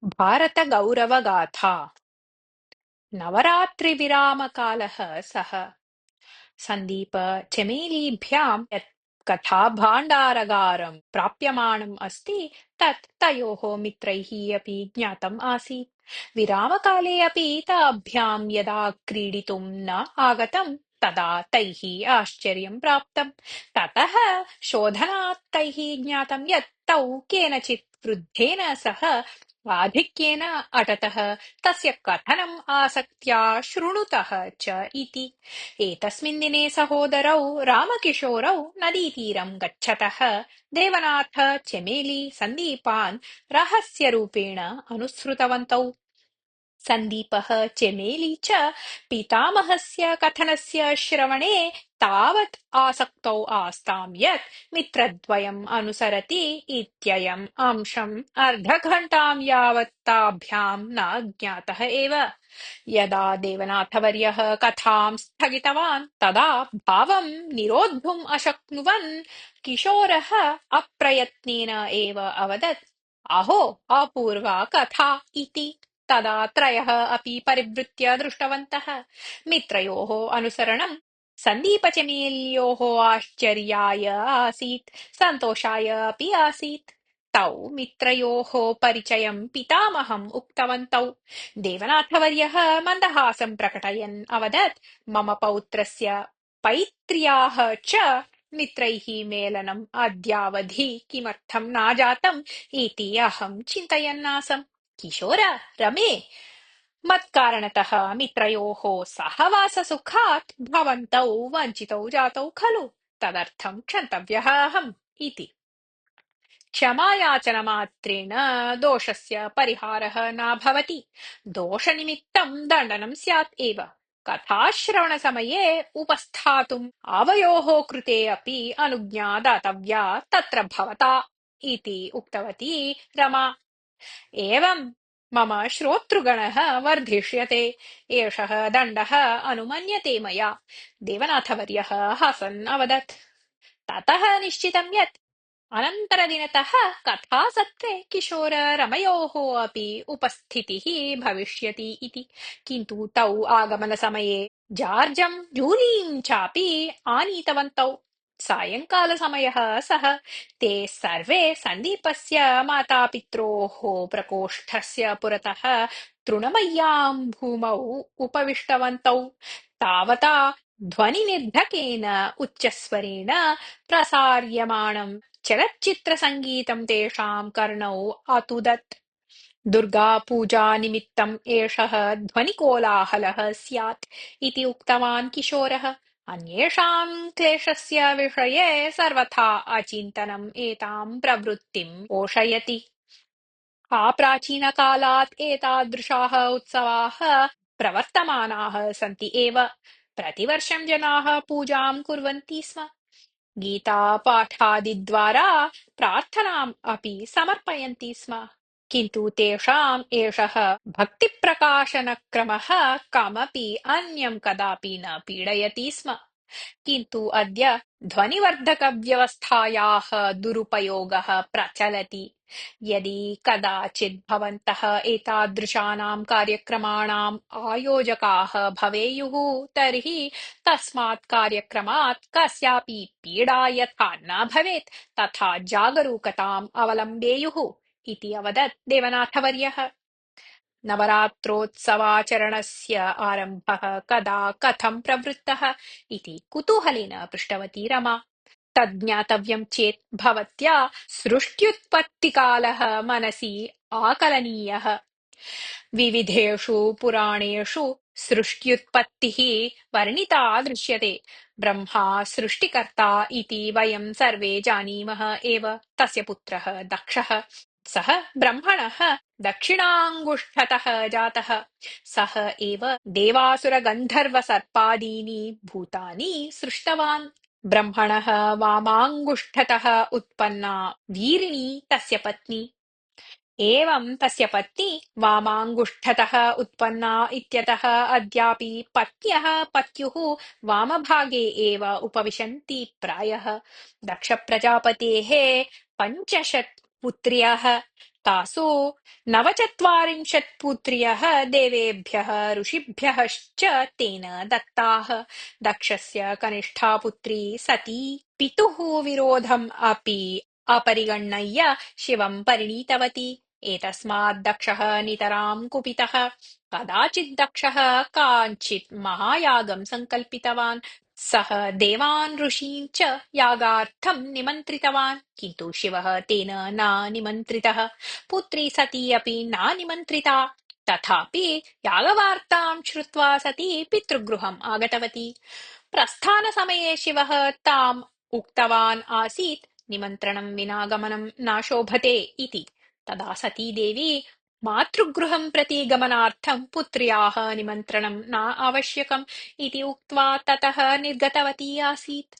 भारतगौरवगाथा नवरात्रिविरामकालः सः सन्दीपचमेलीभ्यां यत् कथाभाण्डारगारं प्राप्यमाणम् अस्ति तत् तयोः मित्रैः अपि ज्ञातम् आसीत्। विरामकाले अपि ताभ्यां यदा क्रीडितुं न आगतं तदा तैः आश्चर्यं प्राप्तम्। ततः शोधनात् तैः ज्ञातं यत् तौ केनचित् वृद्धेन सह आधिक्येन अटतः तस्य कथनम् आसक्त्या शृणुतः च इति। एतस्मिन् दिने सहोदरौ रामकिशोरौ नदीतीरं गच्छतः देवनाथ चमेली सन्दीपान् रहस्यरूपेण अनुसृतवन्तौ। सन्दीपः चेमेली च पितामहस्य कथनस्य श्रवणे तावत् आसक्तौ आस्तां यत् मित्रद्वयम् अनुसरति इत्ययम् अंशम् अर्धघण्टां यावत् ताभ्यां न ज्ञातः एव। यदा देवनाथवर्यः कथां स्थगितवान् तदा भावं निरोद्धुम् अशक्नुवन् किशोरः अप्रयत्नेन एव अवदत्, अहो अपूर्वा कथा इति। तदा त्रयः अपि परिवृत्य दृष्टवन्तः। मित्रयोः अनुसरणं सन्दीपचमेल्योः आश्चर्याय आसीत्, सन्तोषाय अपि आसीत्। तौ मित्रयोः परिचयं पितामहम् उक्तवन्तौ। देवनाथवर्यः मन्दहासं प्रकटयन् अवदत्, मम पौत्रस्य पैत्र्याः च मित्रैः मेलनम् अद्यावधि किमर्थं नाजातम् इति अहं चिन्तयन्नासम्। किशोर, रमे, मत्कारणतः मित्रयोः सहवाससुखात् भवन्तौ वञ्चितौ जातौ खलु, तदर्थं क्षन्तव्यः अहम् इति। क्षमायाचनमात्रेण दोषस्य परिहारः न भवति, दोषनिमित्तं दण्डनं स्यात् एव। कथाश्रवणसमये उपस्थातुम् आवयोः कृते अपि अनुज्ञा दातव्या तत्र भवता इति उक्तवती रमा। एवं मम श्रोतृगणः वर्धिष्यते, एषः दण्डः अनुमन्यते मया, देवनाथवर्यः हसन् अवदत्। ततः निश्चितं यत् अनन्तरदिनतः कथासत्रे किशोररमयोः अपि उपस्थितिः भविष्यति इति। किन्तु तौ आगमनसमये जार्जं जूलीं चापि आनीतवन्तौ। सायंकालसमयः सः। ते सर्वे सन्दीपस्य मातापित्रोः प्रकोष्ठस्य पुरतः तृणमय्यां भूमौ उपविष्टवन्तौ। तावता ध्वनिनिर्धकेन उच्चस्वरेण प्रसार्यमाणं चलच्चित्रसङ्गीतं तेषां कर्णौ अतुदत्। दुर्गापूजानिमित्तम् एषः ध्वनिकोलाहलः स्यात् इति उक्तवान् किशोरः। अन्येषां क्लेशस्य विषये सर्वथा अचिन्तनम् एतां प्रवृत्तिम् पोषयति। प्राचीनकालात् एतादृशाः उत्सवाः प्रवर्तमानाः सन्ति एव। प्रतिवर्षं जनाः पूजां कुर्वन्ति स्म, गीतापाठादिद्वारा प्रार्थनाम् अपि समर्पयन्ति स्म। किन्तु तेषाम् एषः भक्तिप्रकाशनक्रमः कमपि अन्यं कदापि न पीडयति स्म। किन्तु अद्य ध्वनिवर्धकव्यवस्थायाः दुरुपयोगः प्रचलति। यदि कदाचित् भवन्तः एतादृशानां कार्यक्रमाणाम् आयोजकाः भवेयुः तर्हि तस्मात् कार्यक्रमात् कस्यापि पीडा यथा न भवेत् तथा जागरूकताम् अवलम्बेयुः इति अवदत् देवनाथवर्यः। नवरात्रोत्सवाचरणस्य आरम्भः कदा कथं प्रवृत्तः इति कुतूहलेन पृष्टवती रमा। तज्ज्ञातव्यं चेत् भवत्या सृष्ट्युत्पत्तिकालः मनसि आकलनीयः। विविधेषु पुराणेषु सृष्ट्युत्पत्तिः वर्णिता दृश्यते। ब्रह्मा सृष्टिकर्ता इति वयं सर्वे जानीमः एव। तस्य पुत्रः दक्षः। सः ब्रह्मणः दक्षिणाङ्गुष्ठतः जातः। सः एव देवासुरगन्धर्वसर्पादीनि भूतानि सृष्टवान्। ब्रह्मणः वामाङ्गुष्ठतः उत्पन्ना वीरिणी तस्य पत्नी। एवं तस्य पत्नी वामाङ्गुष्ठतः उत्पन्ना इत्यतः अद्यापि पत्न्यः पत्युः वामभागे एव उपविशन्ति प्रायः। दक्षप्रजापतेः 50 पुत्र्यः, तासु नवचत्वारिंशत्पुत्र्यः देवेभ्यः ऋषिभ्यश्च तेन दत्ताः। दक्षस्य कनिष्ठा पुत्री सती पितुः विरोधम् अपि अपरिगणय्य शिवं परिणीतवती। एतस्मात् दक्षः नितरां कुपितः। कदाचित् दक्षः काञ्चित् महायागं सङ्कल्पितवान्। सः देवान् ऋषीन् च यागार्थं निमन्त्रितवान्, किन्तु शिवः तेन न निमन्त्रितः। पुत्री सती अपि न निमन्त्रिता। तथापि यागवार्तां श्रुत्वा सती पितृगृहम् आगतवती। प्रस्थानसमये शिवः ताम् उक्तवान् आसीत्, निमन्त्रणं विना गमनं न शोभते इति। तदा सती देवी मातृगृहं प्रति गमनार्थं पुत्र्याः निमन्त्रणं न आवश्यकम् इति उक्त्वा ततः निर्गतवती आसीत्।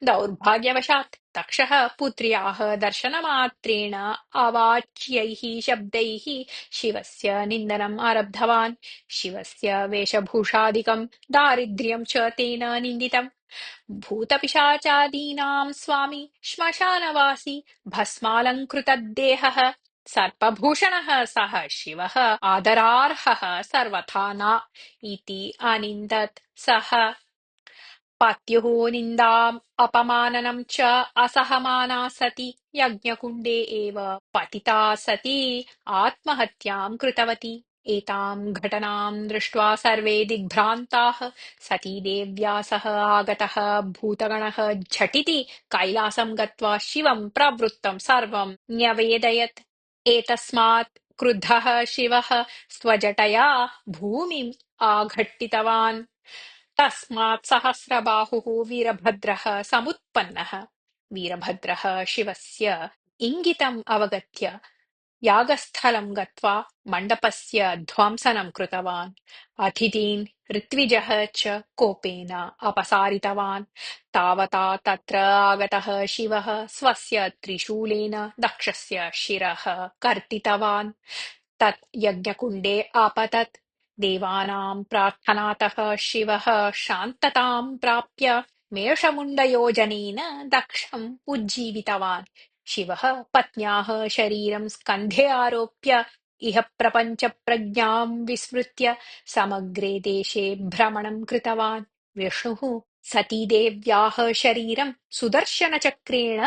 दौर्भाग्यवशात् दक्षः पुत्र्याः दर्शनमात्रेण अवाच्यैः शब्दैः शिवस्य निन्दनम् आरब्धवान्। शिवस्य वेशभूषादिकं दारिद्र्यं च तेन निन्दितम्। भूतपिशाचादीनां स्वामी श्मशानवासी भस्मालङ्कृतदेहः सर्पभूषणः सः शिवः आदरार्हः सर्वथा न इति अनिन्दत्। सः पत्युः निन्दाम् अपमाननं च असहमाना सती यज्ञकुण्डे एव पतिता सती आत्महत्यां कृतवती। एतां घटनां दृष्ट्वा सर्वे दिग्भ्रान्ताः। सती देव्या सह आगतः भूतगणः झटिति कैलासं गत्वा शिवं प्रवृत्तं सर्वं न्यवेदयत्। एतस्मात् क्रुद्धः शिवः स्वजटया भूमिम् आघट्टितवान्। तस्मात् सहस्रबाहुः वीरभद्रः समुत्पन्नः। वीरभद्रः शिवस्य इङ्गितम् अवगत्य यागस्थलं गत्वा मण्डपस्य ध्वंसनं कृतवान्। अतिथीन् ऋत्विजः च कोपेन अपसारितवान्। तावता तत्र आगतः शिवः स्वस्य त्रिशूलेन दक्षस्य शिरः कर्तितवान्। तत् यज्ञकुण्डे आपतत्। देवानां प्रार्थनातः शिवः शान्ततां प्राप्य मेषमुण्डयोजनेन दक्षम् उज्जीवितवान्। शिवः पत्न्याः शरीरं स्कन्धे आरोप्य इह प्रपञ्चप्रज्ञां विस्मृत्य समग्रे देशे भ्रमणं कृतवान्। विष्णुः सतीदेव्याः शरीरं सुदर्शनचक्रेण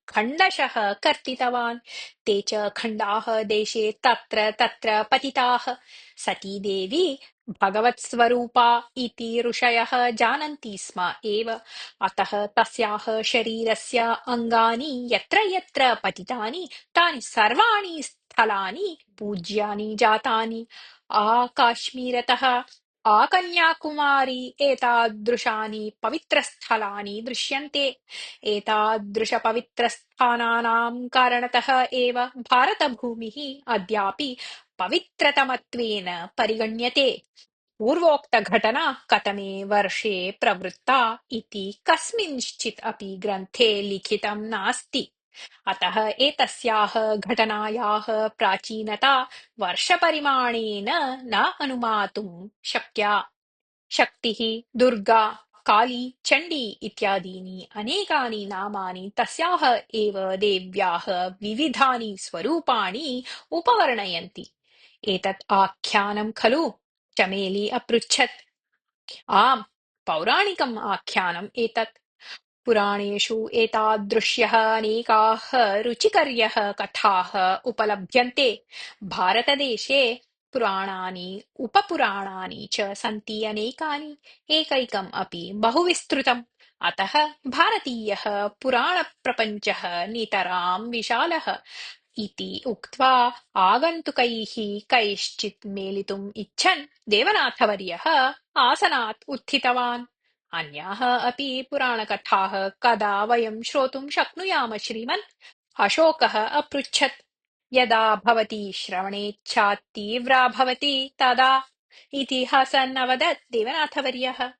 खण्डशः कर्तितवान्। ते च खण्डाः देशे तत्र तत्र पतिताः। सतीदेवी भगवत्स्वरूपा इति ऋषयः जानन्ति स्म एव। अतः तस्याः शरीरस्य अङ्गानि यत्र यत्र पतितानि तानि सर्वाणि स्थलानि पूज्यानि जातानि। काश्मीरतः कन्याकुमारी एतादृशानि पवित्रस्थलानि दृश्यन्ते। एतादृशपवित्रस्थानानां कारणतः एव भारतभूमिः अद्यापि पवित्रतमत्वेन परिगण्यते। पूर्वोक्तघटना कतमे वर्षे प्रवृत्ता इति कस्मिंश्चित् अपि ग्रन्थे लिखितं नास्ति। अतः एतस्याः घटनायाः प्राचीनता वर्षपरिमाणेन न अनुमातुं शक्या। शक्तिः, दुर्गा, काली, चण्डी इत्यादीनि अनेकानि नामानि तस्याः एव देव्याः विविधानि स्वरूपाणि उपवर्णयन्ति। एतत् आख्यानं खलु? चमेली अपृच्छत्। आम्, पौराणिकम् आख्यानम् एतत्। पुराणेषु एतादृश्यः अनेकाः रुचिकर्यः कथाः उपलभ्यन्ते। भारतदेशे पुराणानि उपपुराणानि च सन्ति अनेकानि, एकैकम् अपि बहु विस्तृतम्। अतः भारतीयः पुराणप्रपञ्चः नितरां विशालः इति उक्त्वा आगन्तुकैः कैश्चित् मेलितुम् इच्छन् देवनाथवर्यः आसनात् उत्थितवान्। अन्याः अपि पुराणकथाः कदा वयं श्रोतुं शक्नुयाम श्रीमन्? अशोकः अपृच्छत्। यदा भवती श्रवणेच्छा तीव्रा भवति तदा इति हसन् अवदत् देवनाथवर्यः।